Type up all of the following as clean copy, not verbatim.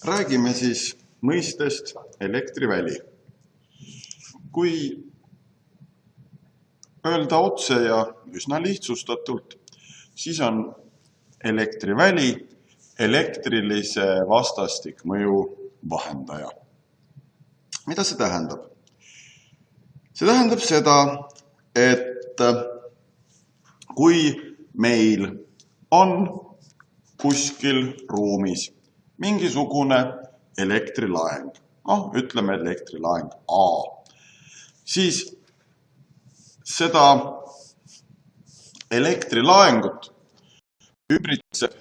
Räägime siis mõistest elektriväli. Kui öelda otse ja üsna lihtsustatult, siis on elektriväli elektrilise vastastikmõju vahendaja. Mida see tähendab? See tähendab seda, et kui meil on kuskil ruumis mingisugune elektrilaeng, ütleme elektrilaeng A, siis seda elektrilaengut ümbritseb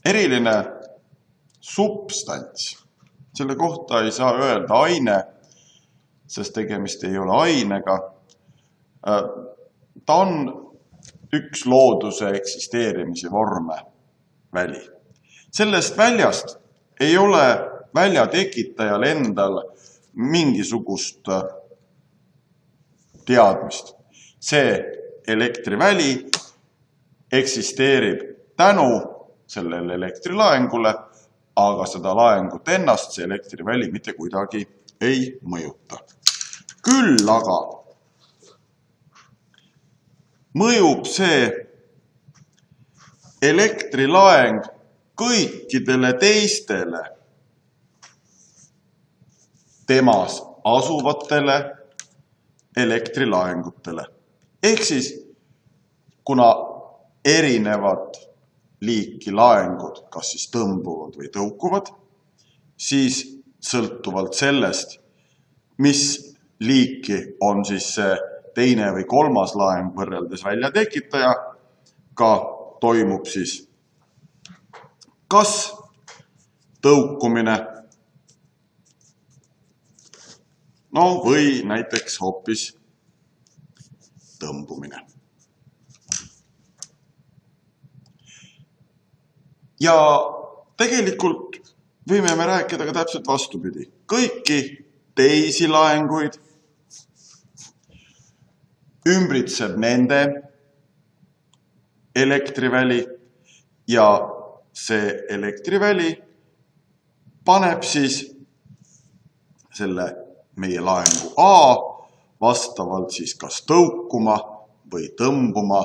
eriline substants. Selle kohta ei saa öelda aine, sest tegemist ei ole ainega. Ta on üks looduse eksisteerimise vorme, väli. Sellest väljast ei ole välja tekitajal endal mingisugust teadmist. See elektriväli eksisteerib tänu sellele elektrilaengule, aga seda laengut ennast see elektriväli mitte kuidagi ei mõjuta. Küll aga mõjub see elektrilaeng kõikidele teistele temas asuvatele elektrilaengutele. Ehk siis, kuna erinevad liiki laengud kas siis tõmbuvad või tõukuvad, siis sõltuvalt sellest, mis liiki on siis see teine või kolmas laeng võrreldes väljatekitaja, ka toimub siis kas tõukumine, või näiteks hoopis tõmbumine. Ja tegelikult võime me rääkida ka täpselt vastupidi. Kõiki teisi laenguid ümbritseb nende elektriväli ja see elektriväli paneb siis selle meie laengu A vastavalt siis kas tõukuma või tõmbuma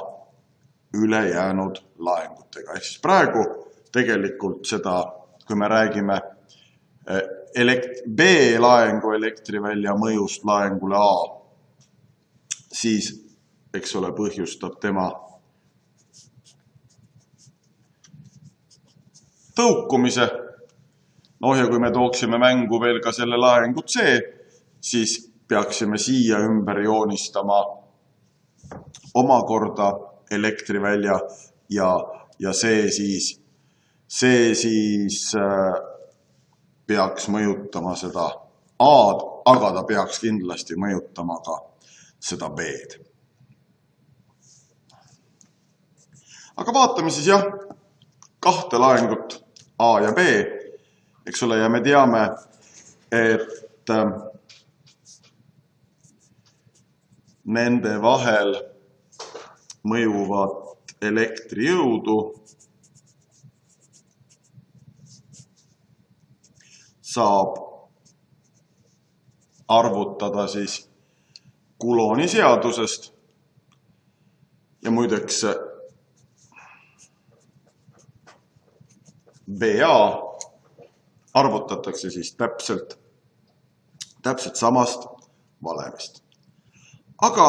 ülejäänud laengutega. Ehk siis praegu tegelikult seda, kui me räägime B-laengu elektrivälja mõjust laengule A, siis, eks ole, põhjustab tema tõukumise. Ja kui me tooksime mängu veel ka selle laengu C, siis peaksime siia ümber joonistama omakorda elektrivälja ja see siis peaks mõjutama seda A-d, aga ta peaks kindlasti mõjutama ka seda B-d. Aga vaatame siis kahte laengut A ja B, eks ole, ja me teame, et nende vahel mõjuvat elektrijõudu saab arvutada siis Coulomb'i seadusest ja muideks BA arvutatakse siis täpselt samast valemist. Aga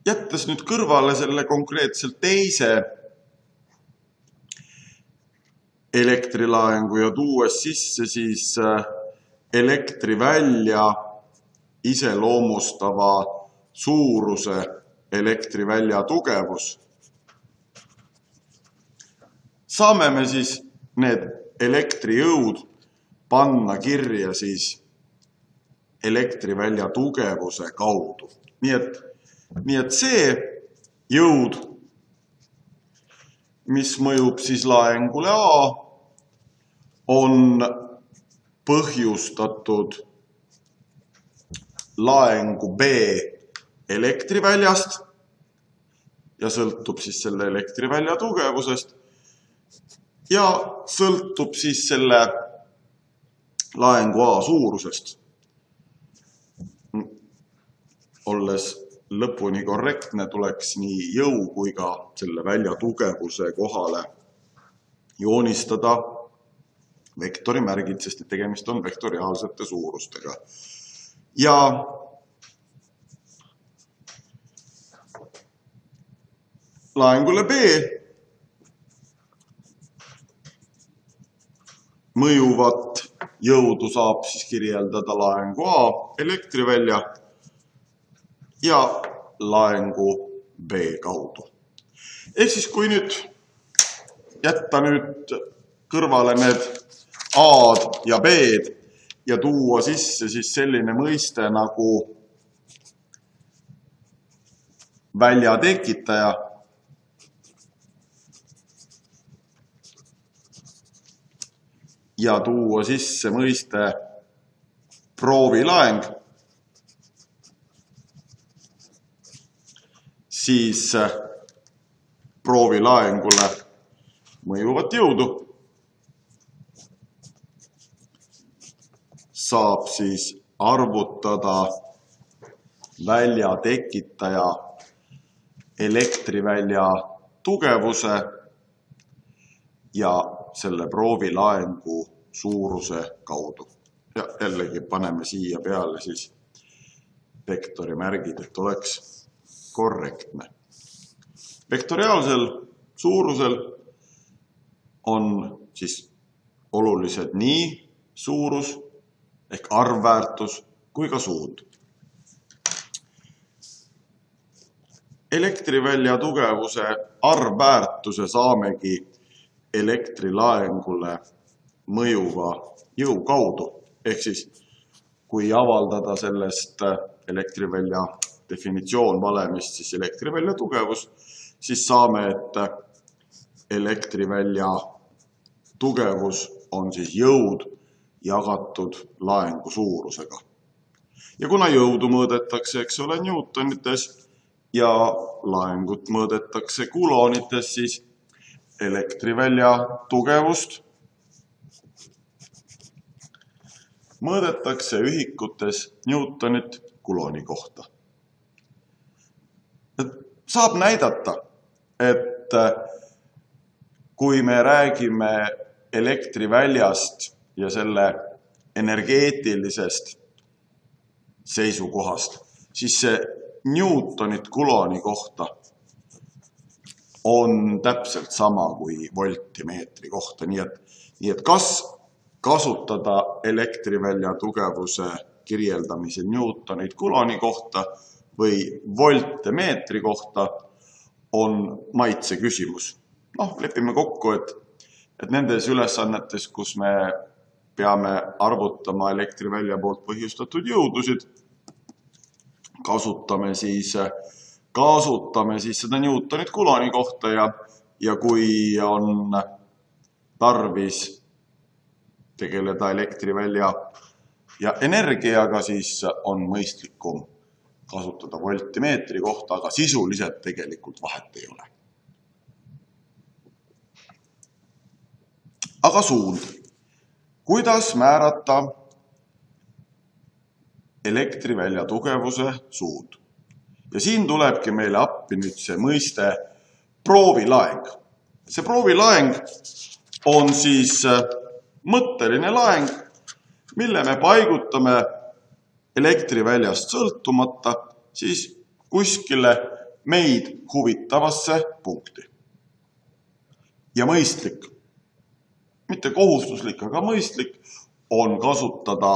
jättes nüüd kõrvale selle konkreetselt teise elektrilaengu ja tuues sisse siis elektrivälja iseloomustava suuruse elektrivälja tugevus, saame me siis need elektrijõud panna kirja siis elektrivälja tugevuse kaudu. Nii et see jõud, mis mõjub siis laengule A, on põhjustatud laengu B elektriväljast ja sõltub siis selle elektrivälja tugevusest ja sõltub siis selle laengu A suurusest. Olles lõpuni korrektne, tuleks nii jõu kui ka selle välja tugevuse kohale joonistada vektorimärgid, sest tegemist on vektoriaalsete suurustega. Ja laengule B mõjuvat jõudu saab siis kirjeldada laengu A elektrivälja ja laengu B kaudu. Ehk siis kui nüüd jätta nüüd kõrvale need A-d ja B-d ja tuua sisse siis selline mõiste nagu välja tekitaja, ja tuua sisse mõiste proovilaeng, siis proovilaengule mõjuvat jõudu saab siis arvutada välja tekitaja elektrivälja tugevuse ja selle proovilaengu suuruse kaudu. Ja jällegi paneme siia peale siis vektorimärgid, et oleks korrektne. Vektoriaalsel suurusel on siis olulised nii suurus ehk arvväärtus kui ka suund. Elektrivälja tugevuse arvväärtuse saamegi elektrilaengule mõjuva jõu kaudu. Ehk siis, kui avaldada sellest elektrivälja definitsioon valemist, siis elektrivälja tugevus, siis saame, et elektrivälja tugevus on siis jõud jagatud laengu suurusega. Ja kuna jõudu mõõdetakse, eks ole, newtonites ja laengut mõõdetakse kuloonites, siis elektrivälja tugevust mõõdetakse ühikutes newtonit kulooni kohta. Saab näidata, et kui me räägime elektriväljast ja selle energeetilisest seisukohast, siis see newtonit kulooni kohta on täpselt sama kui voltimeetri kohta. Nii et kas kasutada elektrivälja tugevuse kirjeldamisel newtonit kulooni kohta või volte meetri kohta on maitse küsimus. Lepime kokku, et nendes ülesannetes, kus me peame arvutama elektrivälja poolt põhjustatud jõudusid, kasutame siis seda newtonit kulooni kohta ja kui on tarvis tegeleda elektrivälja ja energiaga, siis on mõistlikum kasutada voltimeetri kohta, aga sisuliselt tegelikult vahet ei ole. Aga suund. Kuidas määrata elektrivälja tugevuse suund? Ja siin tulebki meile appi nüüd see mõiste proovilaeng. See proovilaeng on siis mõtteline laeng, mille me paigutame elektriväljast sõltumata siis kuskile meid huvitavasse punkti. Ja mõistlik, mitte kohustuslik, aga mõistlik on kasutada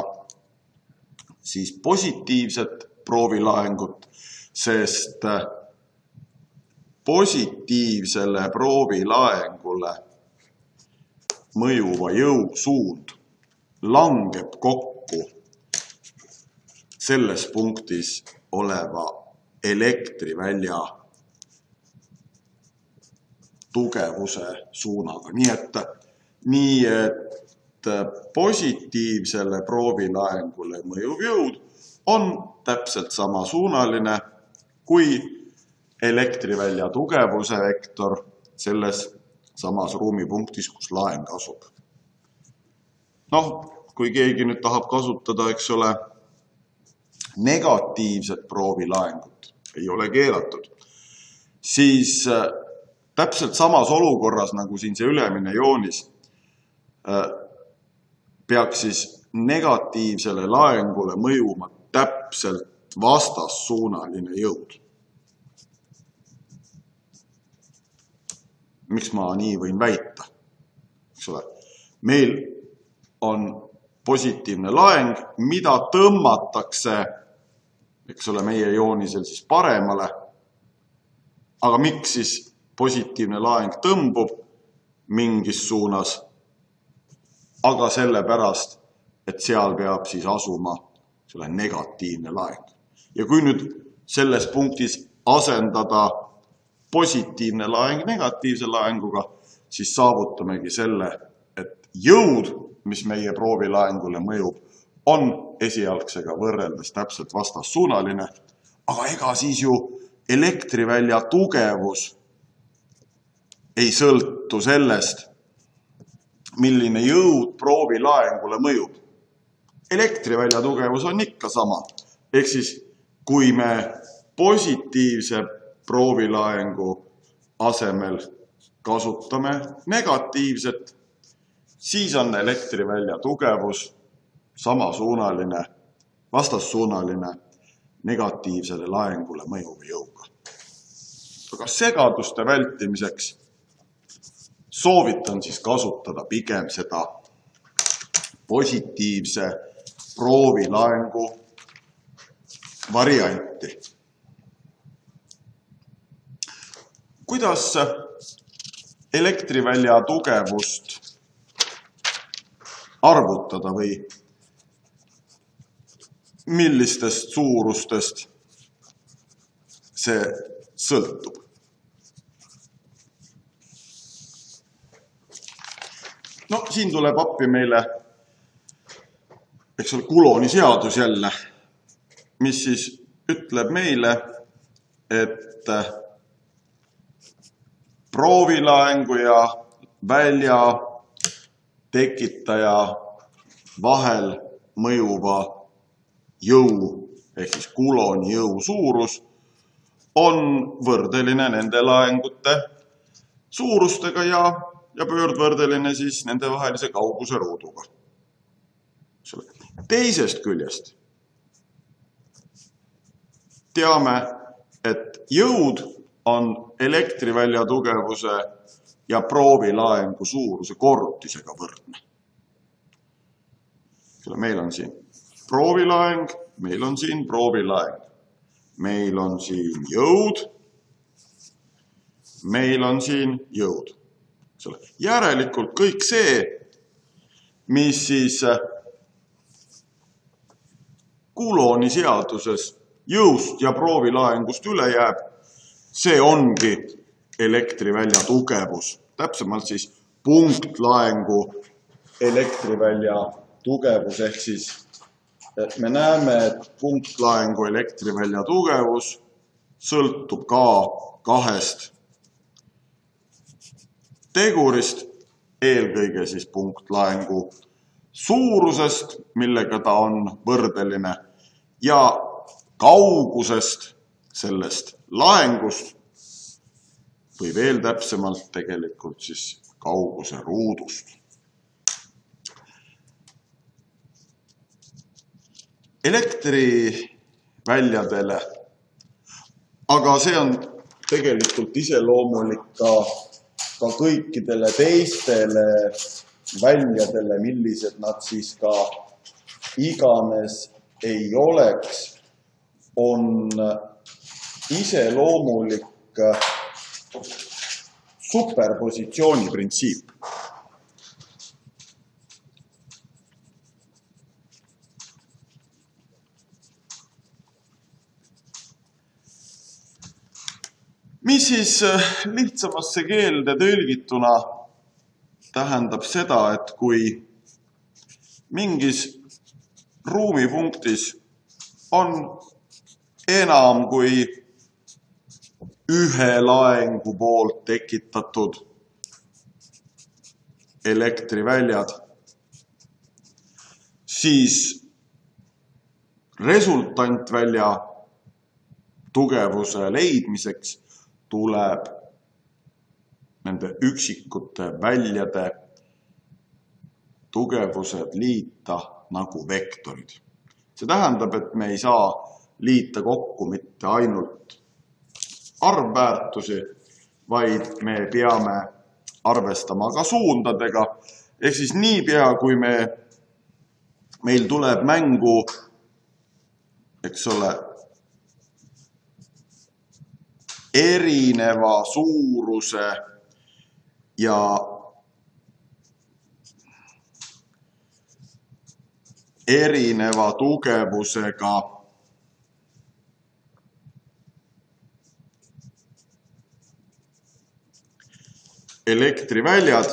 siis positiivset proovilaengut, sest positiivsele proovilaengule mõjuva jõu suund langeb kokku selles punktis oleva elektrivälja tugevuse suunaga. Nii et positiivsele proovilaengule mõjuv jõud on täpselt sama suunaline kui elektrivälja tugevuse vektor selles samas ruumipunktis, kus laeng asub. Noh, kui keegi nüüd tahab kasutada, eks ole, negatiivset proovilaengut, ei ole keelatud, siis täpselt samas olukorras, nagu siin see ülemine joonis, peaks siis negatiivsele laengule mõjuma täpselt vastassuunaline jõud. Miks ma nii võin väita? Eks ole, meil on positiivne laeng, mida tõmmatakse, eks ole, meie joonisel siis paremale. Aga miks siis positiivne laeng tõmbub mingis suunas? Aga sellepärast, et seal peab siis asuma negatiivne laeng. Ja kui nüüd selles punktis asendada positiivne laeng negatiivse laenguga, siis saavutamegi selle, et jõud, mis meie proovilaengule mõjub, on esialgsega võrreldes täpselt vastassuunaline, aga ega siis ju elektrivälja tugevus ei sõltu sellest, milline jõud proovilaengule mõjub. Elektrivälja tugevus on ikka sama. Ehk siis, kui me positiivse proovilaengu asemel kasutame negatiivset, siis on elektrivälja tugevus samasuunaline, vastassuunaline negatiivsele laengule mõjuva jõuga. Aga segaduste vältimiseks soovitan siis kasutada pigem seda positiivse proovilaengu varianti. Kuidas elektrivälja tugevust arvutada või millistest suurustest see sõltub? No, siin tuleb appi meile, eks ole, Coulomb'i seadus jälle, mis siis ütleb meile, et proovilaengu ja välja tekitaja vahel mõjuva jõu, ehk siis Coulomb'i jõu suurus, on võrdeline nende laengute suurustega ja pöördvõrdeline siis nende vahelise kauguse ruuduga. Teisest küljest teame, et jõud on elektrivälja tugevuse ja proovilaengu suuruse korrutisega võrdne. Meil on siin proovilaeng, meil on siin proovilaeng, meil on siin jõud, meil on siin jõud. Järelikult kõik see, mis siis Coulomb'i seaduses jõust ja proovilaengust üle jääb, see ongi elektrivälja tugevus. Täpsemalt siis punktlaengu elektrivälja tugevus, ehk siis me näeme, et punktlaengu elektrivälja tugevus sõltub ka kahest tegurist, eelkõige siis punktlaengu suurusest, millega ta on võrdeline, ja kaugusest sellest laengust või veel täpsemalt tegelikult siis kauguse ruudust. Elektriväljadele, aga see on tegelikult iseloomulik ka kõikidele teistele väljadele, millised nad siis ka iganes ei oleks, on iseloomulik superpositsiooni printsiip. Mis siis lihtsamasse keelde tõlgituna tähendab seda, et kui mingis ruumipunktis on enam kui ühe laengu poolt tekitatud elektriväljad, siis resultantvälja tugevuse leidmiseks tuleb nende üksikute väljade tugevused liita nagu vektorid. See tähendab, et me ei saa liita kokku mitte ainult arvväärtusi, vaid me peame arvestama ka suundadega. Ehk siis niipea, kui meil tuleb mängu, eks ole, erineva suuruse ja erineva tugevusega elektriväljad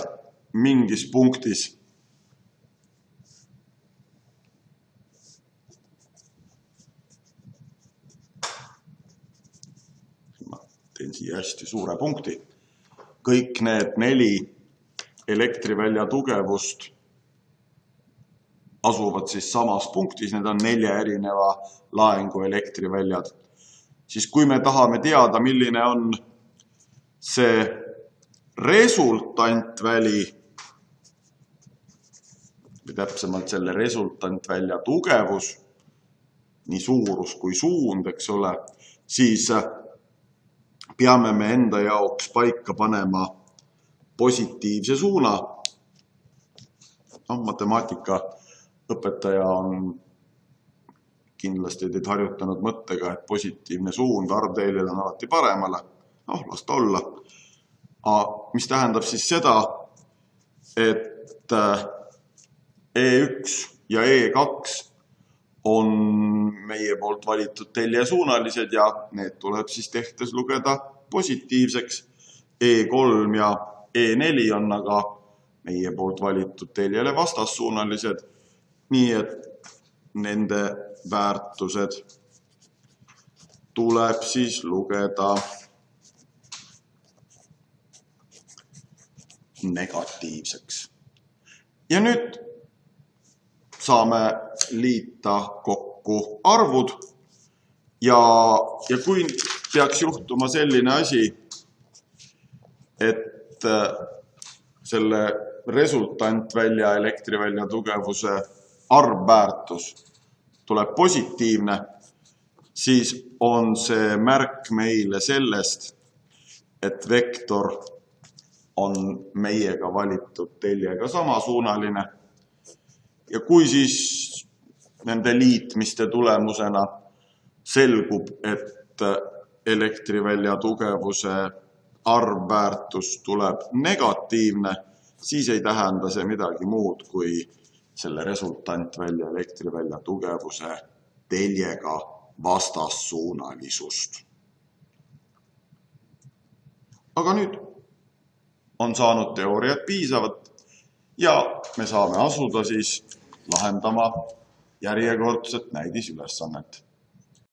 mingis punktis, ma teen siia hästi suure punkti, kõik need 4 elektrivälja tugevust asuvad siis samas punktis, need on 4 erineva laengu elektriväljad. Siis kui me tahame teada, milline on see resultantväli, või täpsemalt selle resultantvälja tugevus, nii suurus kui suund, eks ole, siis peame me enda jaoks paika panema positiivse suuna. Matemaatikaõpetaja on kindlasti teid harjutanud mõttega, et positiivne suund arvteeljel on alati paremale. Las ta olla. Mis tähendab siis seda, et E1 ja E2 on meie poolt valitud teljesuunalised ja need tuleb siis tehtes lugeda positiivseks. E3 ja E4 on aga meie poolt valitud teljele vastassuunalised, nii et nende väärtused tuleb siis lugeda negatiivseks. Ja nüüd saame liita kokku arvud ja kui peaks juhtuma selline asi, et selle resultantvälja elektrivälja tugevuse arvväärtus tuleb positiivne, siis on see märk meile sellest, et vektor on meiega valitud teljega samasuunaline. Ja kui siis nende liitmiste tulemusena selgub, et elektrivälja tugevuse arvväärtus tuleb negatiivne, siis ei tähenda see midagi muud kui selle resultantvälja elektrivälja tugevuse teljega vastassuunalisust. Aga nüüd on saanud teooriat piisavat ja me saame asuda siis lahendama järjekordset näidisülesannet.